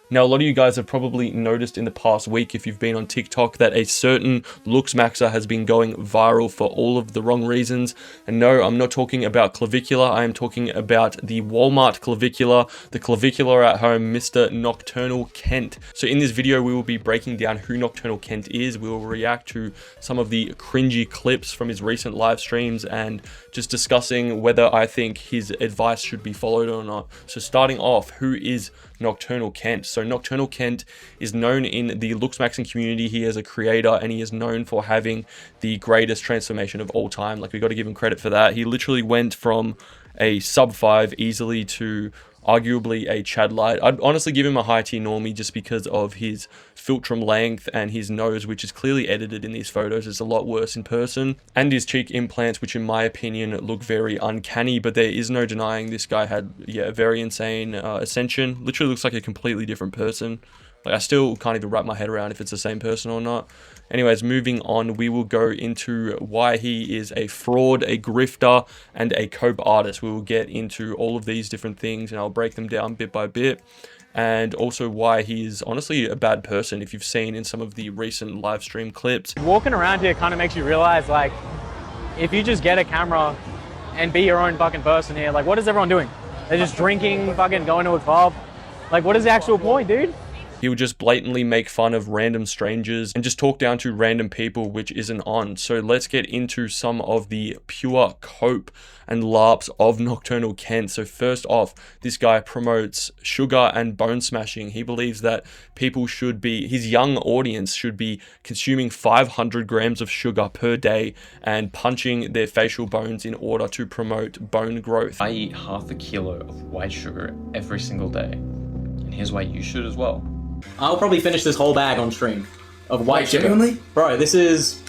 Now, a lot of you guys have probably noticed in the past week, if you've been on TikTok, that a certain Looksmaxxer has been going viral for all of the wrong reasons. And no, I'm not talking about clavicular. I am talking about the Walmart clavicular, the clavicular at home, Mr. Nocturnal Kent. So in this video, we will be breaking down who Nocturnal Kent is. We will react to some of the cringy clips from his recent live streams and just discussing whether I think his advice should be followed or not. So starting off, who is Nocturnal Kent? So Nocturnal Kent is known in the Looksmaxxing community. He is a creator and he is known for having the greatest transformation of all time. Like, we got to give him credit for that. He literally went from a sub 5 easily to arguably a Chad Light. I'd honestly give him a high tier normie just because of his philtrum length and his nose, which is clearly edited in these photos. It's a lot worse in person. And his cheek implants, which in my opinion look very uncanny, but there is no denying this guy had, a very insane ascension. Literally looks like a completely different person. Like, I still can't even wrap my head around if it's the same person or not. Anyways, moving on, we will go into why he is a fraud, a grifter, and a cope artist. We will get into all of these different things and I'll break them down bit by bit. And also why he is honestly a bad person, if you've seen in some of the recent live stream clips. Walking around here kind of makes you realize, like, if you just get a camera and be your own fucking person here, like, what is everyone doing? They're just drinking, fucking going to a club. Like, what is the actual point, dude? He would just blatantly make fun of random strangers and just talk down to random people, which isn't on. So let's get into some of the pure cope and LARPs of Nocturnal Kent. So first off, this guy promotes sugar and bone smashing. He believes that people should be, his young audience should be consuming 500 grams of sugar per day and punching their facial bones in order to promote bone growth. I eat half a kilo of white sugar every single day. And here's why you should as well. I'll probably finish this whole bag on stream of white sugar. Genuinely? Bro, this is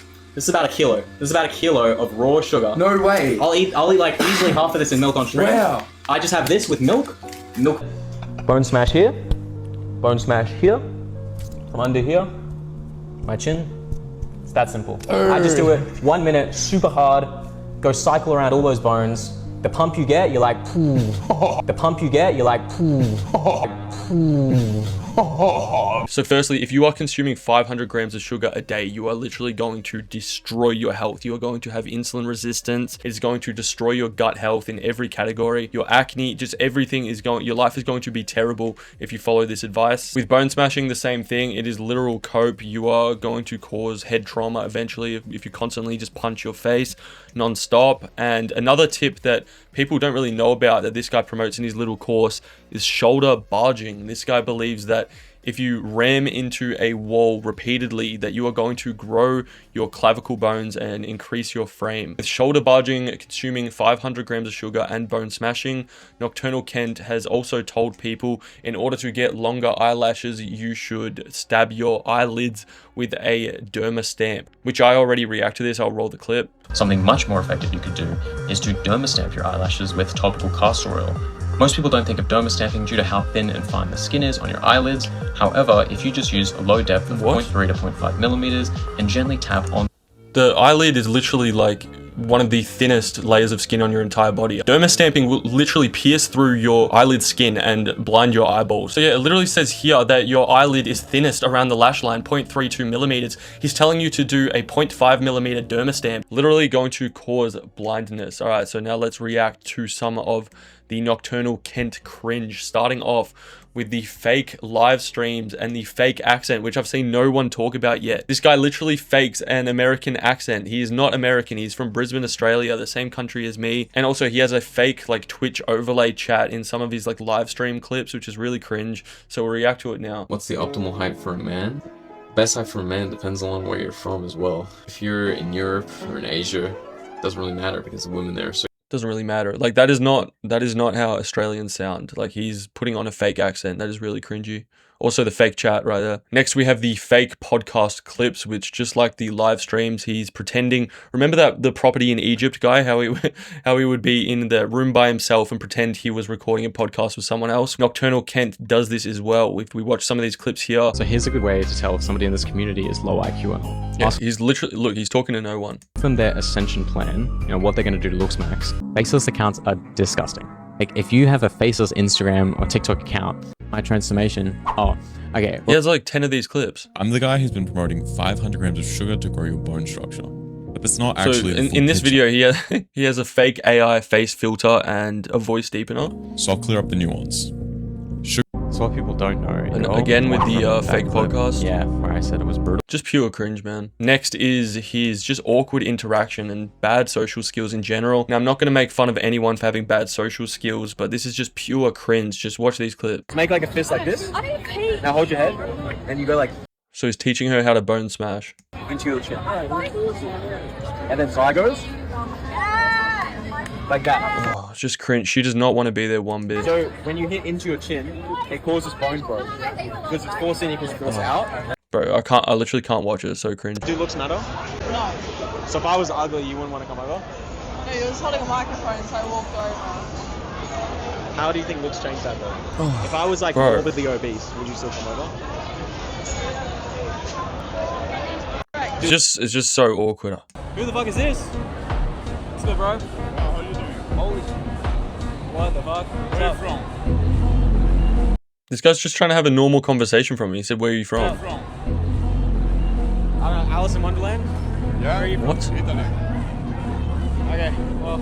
about a kilo. This is about a kilo of raw sugar. No way. I'll eat like easily half of this in milk on stream. Wow. I just have this with milk. Bone smash here, bone smash here, from under here, my chin. It's that simple. I just do it 1 minute, super hard, go cycle around all those bones. The pump you get, you're like, poo. The pump you get, you're like, poo. Poo. So firstly, if you are consuming 500 grams of sugar a day, you are literally going to destroy your health. You are going to have insulin resistance. It's going to destroy your gut health in every category. Your acne, just everything is going, your life is going to be terrible if you follow this advice. With bone smashing, the same thing. It is literal cope. You are going to cause head trauma eventually if you constantly just punch your face non-stop. And another tip that people don't really know about that this guy promotes in his little course is shoulder barging. This guy believes that if you ram into a wall repeatedly, that you are going to grow your clavicle bones and increase your frame. With shoulder barging, consuming 500 grams of sugar, and bone smashing, Nocturnal Kent has also told people in order to get longer eyelashes, you should stab your eyelids with a derma stamp, which I already react to this. I'll roll the clip. Something much more effective you could do is to derma stamp your eyelashes with topical castor oil. Most people don't think of derma stamping due to how thin and fine the skin is on your eyelids. However, if you just use a low depth of 0.3 to 0.5 millimeters and gently tap on the eyelid, is literally like one of the thinnest layers of skin on your entire body. Derma stamping will literally pierce through your eyelid skin and blind your eyeballs. So yeah, it literally says here that your eyelid is thinnest around the lash line, 0.32 millimeters. He's telling you to do a 0.5 millimeter derma stamp, literally going to cause blindness. All right, so now let's react to some of the Nocturnal Kent cringe, starting off with the fake live streams and the fake accent, which I've seen no one talk about yet. This guy literally fakes an American accent. He is not American. He's from Brisbane, Australia, the same country as me. And also he has a fake like Twitch overlay chat in some of his like live stream clips, which is really cringe. So we'll react to it now. What's the optimal height for a man? Best height for a man depends on where you're from as well. If you're in Europe or in Asia, it doesn't really matter because the women there are so doesn't really matter. Like, that is not how Australians sound. Like, he's putting on a fake accent. That is really cringy. Also the fake chat right there. Next, we have the fake podcast clips, which just like the live streams, he's pretending. Remember that the property in Egypt guy, how he would be in the room by himself and pretend he was recording a podcast with someone else. Nocturnal Kent does this as well. If we watch some of these clips here. So here's a good way to tell if somebody in this community is low IQ or not. Yes, he's literally, look, he's talking to no one. From their ascension plan, you know, what they're going to do to Looksmaxx, faceless accounts are disgusting. Like, if you have a faceless Instagram or TikTok account, my transformation. Oh, okay. He has like 10 of these clips. I'm the guy who's been promoting 500 grams of sugar to grow your bone structure. But that's not So actually the full in this picture. video, he has a fake AI face filter and a voice deepener. So I'll clear up the nuance. So what people don't know. And you're again with the that fake clip. podcast. Yeah, where I said it was brutal. Just pure cringe, man. Next is his just awkward interaction and bad social skills in general. Now, I'm not going to make fun of anyone for having bad social skills, but this is just pure cringe. Just watch these clips. Make like a fist like this. Now hold your head, and you go like So he's teaching her how to bone smash. into your chin, and then side goes like that. Oh, it's just cringe. She does not want to be there one bit. So when you hit into your chin, it causes bone growth because it's force in equals force out. Bro, I literally can't watch it. It's so cringe. Do looks matter? No. So if I was ugly, you wouldn't want to come over? No, he was holding a microphone, so I walked over. How do you think looks change that though? If I was like Bro. morbidly obese, would you still come over? It's just so awkward. Who the fuck is this? What's good, bro? How you doing? Holy shit. What the fuck? Where are you from? This guy's just trying to have a normal conversation from me. He said, "Where are you from?" I don't know, Alice in Wonderland? Yeah. Where are you from? What? Italy. Okay, well,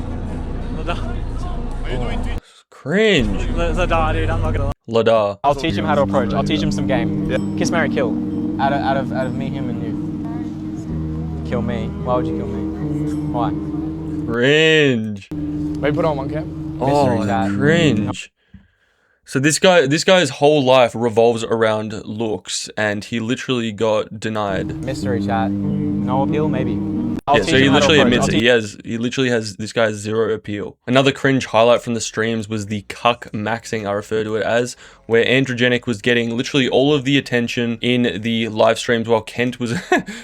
Are you doing tweet? Cringe. Ladar, dude, I'm not gonna lie. Lada. I'll teach him how to approach. I'll teach him some game. Yeah. Kiss, marry, kill. Out of me, him, and you. Kill me. Why would you kill me? Why? Cringe. Maybe put on one cap. Oh, cringe. So this guy's whole life revolves around looks, and he literally got denied. Mystery chat. No appeal, maybe. I'll Yeah, teach so he him how to literally approach. admits it. He literally has this guy has zero appeal. Another cringe highlight from the streams was the cuck maxing, I refer to it as, where Androgenic was getting literally all of the attention in the live streams while Kent was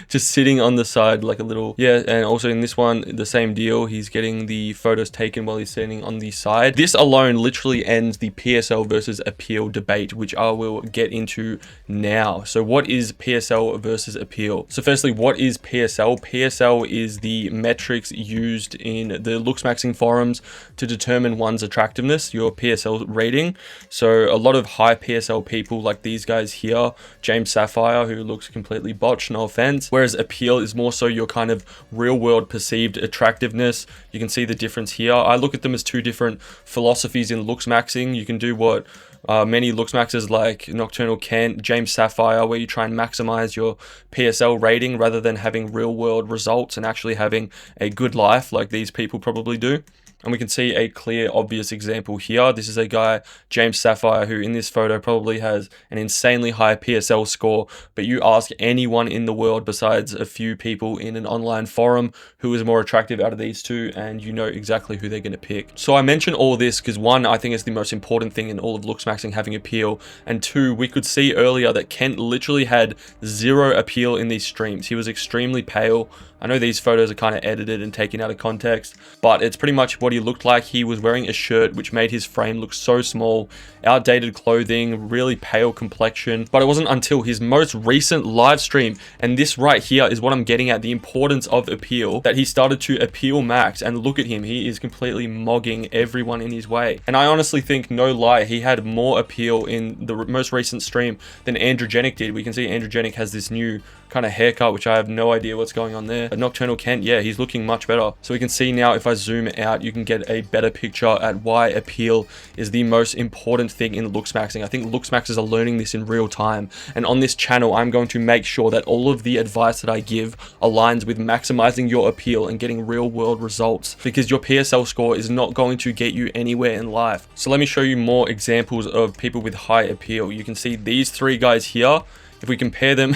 just sitting on the side like a little, yeah. And also in this one, the same deal. He's getting the photos taken while he's standing on the side. This alone literally ends the PSL versus appeal debate, which I will get into now. So what is PSL versus appeal? So firstly, what is PSL? PSL is the metrics used in the Looksmaxxing forums to determine one's attractiveness, your PSL rating. So a lot of high PSL people like these guys here, James Sapphire, who looks completely botched, no offense. Whereas appeal is more so your kind of real world perceived attractiveness. You can see the difference here. I look at them as two different philosophies in Looksmaxxing. You can do what many Looksmaxxers like Nocturnal Kent, James Sapphire, where you try and maximize your PSL rating rather than having real world results and actually having a good life like these people probably do. And we can see a clear, obvious example here. This is a guy, James Sapphire, who in this photo probably has an insanely high PSL score. But you ask anyone in the world besides a few people in an online forum who is more attractive out of these two, and you know exactly who they're going to pick. So I mention all this because one, I think it's the most important thing in all of Looksmaxxing having appeal. And two, we could see earlier that Kent literally had zero appeal in these streams. He was extremely pale. I know these photos are kind of edited and taken out of context, but it's pretty much what he looked like. He was wearing a shirt which made his frame look so small, outdated clothing, really pale complexion. But it wasn't until his most recent live stream, and this right here is what I'm getting at, the importance of appeal, that he started to appeal max. And look at him, he is completely mogging everyone in his way. And I honestly think, no lie, he had more appeal in the most recent stream than Androgenic did. We can see Androgenic has this new kind of haircut, which I have no idea what's going on there. But Nocturnal Kent, yeah, he's looking much better. So we can see now, if I zoom out, you can get a better picture at why appeal is the most important thing in Looksmaxxing. I think Looksmaxxers are learning this in real time. And on this channel, I'm going to make sure that all of the advice that I give aligns with maximizing your appeal and getting real world results, because your PSL score is not going to get you anywhere in life. So let me show you more examples of people with high appeal. You can see these three guys here. If we compare them,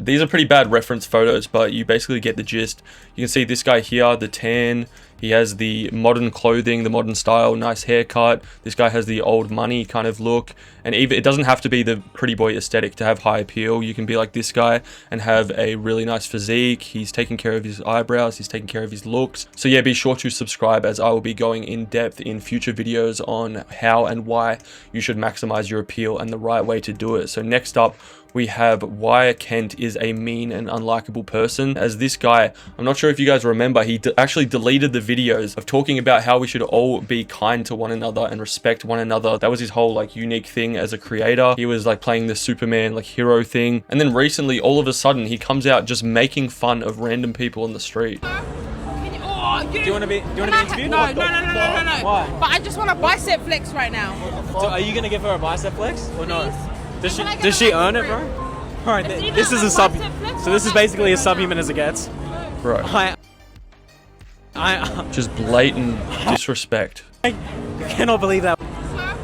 these are pretty bad reference photos, but you basically get the gist. You can see this guy here, the tan. He has the modern clothing, the modern style, nice haircut. This guy has the old money kind of look. And even it doesn't have to be the pretty boy aesthetic to have high appeal. You can be like this guy and have a really nice physique. He's taking care of his eyebrows. He's taking care of his looks. So yeah, be sure to subscribe, as I will be going in depth in future videos on how and why you should maximize your appeal and the right way to do it. So next up, we have why Kent is a mean and unlikable person. As this guy, I'm not sure if you guys remember, he actually deleted the videos of talking about how we should all be kind to one another and respect one another. That was his whole like unique thing as a creator. He was like playing the Superman like hero thing, and then recently all of a sudden he comes out just making fun of random people on the street. Do you want to be interviewed? No. Why? But I just want a bicep flex right now. So are you gonna give her a bicep flex or no? Please? Does she earn it, bro? All right, this is a sub. So this is basically as subhuman as it gets. Bro, just blatant disrespect. I cannot believe that.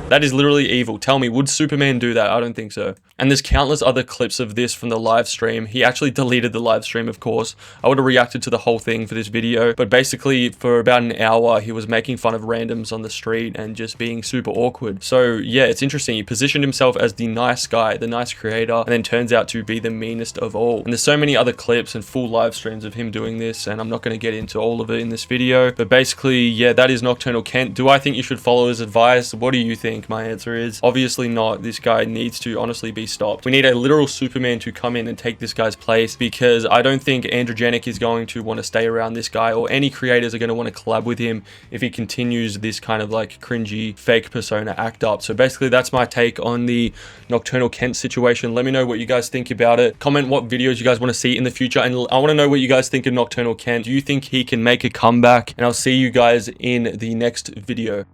That is literally evil. Tell me, would Superman do that? I don't think so. And there's countless other clips of this from the live stream. He actually deleted the live stream, of course. I would have reacted to the whole thing for this video. But basically, for about an hour, he was making fun of randoms on the street and just being super awkward. So yeah, it's interesting. He positioned himself as the nice guy, the nice creator, and then turns out to be the meanest of all. And there's so many other clips and full live streams of him doing this, and I'm not going to get into all of it in this video. But basically, yeah, that is Nocturnal Kent. Do I think you should follow his advice? What do you think? My answer is obviously not. This guy needs to honestly be stopped. We need a literal Superman to come in and take this guy's place, because I don't think Androgenic is going to want to stay around this guy, or any creators are going to want to collab with him if he continues this kind of like cringy fake persona act up. So basically that's my take on the Nocturnal Kent situation. Let me know what you guys think about it. Comment what videos you guys want to see in the future, and I want to know what you guys think of Nocturnal Kent. Do you think he can make a comeback? And I'll see you guys in the next video.